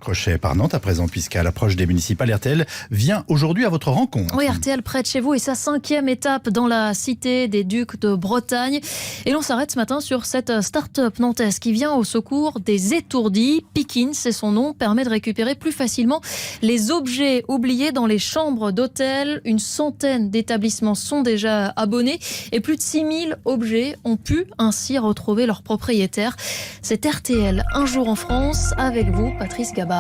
Crochet par Nantes à présent, puisqu'à l'approche des municipales, RTL vient aujourd'hui à votre rencontre. Oui, RTL près de chez vous et sa 5e étape dans la cité des Ducs de Bretagne. Et l'on s'arrête ce matin sur cette start-up nantaise qui vient au secours des étourdis. Pikin, c'est son nom, permet de récupérer plus facilement les objets oubliés dans les chambres d'hôtel. Une centaine d'établissements sont déjà abonnés et plus de 6000 objets ont pu ainsi retrouver leur propriétaire. C'est RTL, un jour en France, avec vous, Patrice Gabard.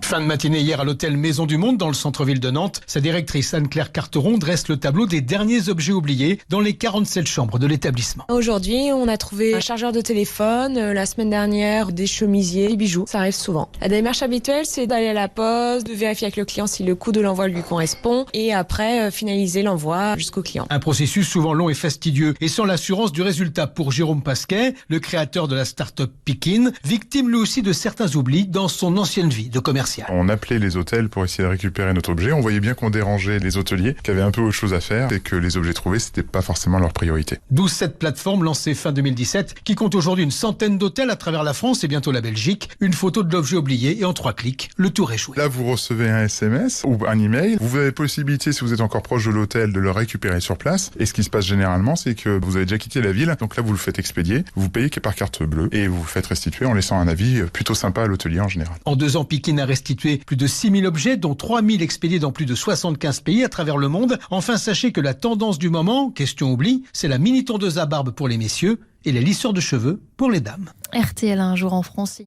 Fin de matinée hier à l'hôtel Maison du Monde dans le centre-ville de Nantes. Sa directrice Anne-Claire Carteron dresse le tableau des derniers objets oubliés dans les 47 chambres de l'établissement. Aujourd'hui, on a trouvé un chargeur de téléphone, la semaine dernière des chemisiers, des bijoux, ça arrive souvent. La démarche habituelle, c'est d'aller à la poste, de vérifier avec le client si le coût de l'envoi lui correspond et après finaliser l'envoi jusqu'au client. Un processus souvent long et fastidieux et sans l'assurance du résultat pour Jérôme Pasquet, le créateur de la start-up Pikin, victime lui aussi de certains oublis dans son ancienne vie de commercial. On appelait les hôtels pour essayer de récupérer notre objet. On voyait bien qu'on dérangeait les hôteliers qui avaient un peu autre chose à faire et que les objets trouvés, c'était pas forcément leur priorité. D'où cette plateforme lancée fin 2017 qui compte aujourd'hui une centaine d'hôtels à travers la France et bientôt la Belgique. Une photo de l'objet oublié et en 3 clics, le tour est joué. Là, vous recevez un SMS ou un email. Vous avez possibilité, si vous êtes encore proche de l'hôtel, de le récupérer sur place. Et ce qui se passe généralement, c'est que vous avez déjà quitté la ville. Donc là, vous le faites expédier. Vous payez par carte bleue et vous le faites restituer en laissant un avis plutôt sympa à l'hôtelier en général. En 2 ans, Pikin a restitué plus de 6000 objets, dont 3000 expédiés dans plus de 75 pays à travers le monde. Enfin, sachez que la tendance du moment, question oubli, c'est la mini tondeuse à barbe pour les messieurs et les lisseurs de cheveux pour les dames. RTL, un jour en France.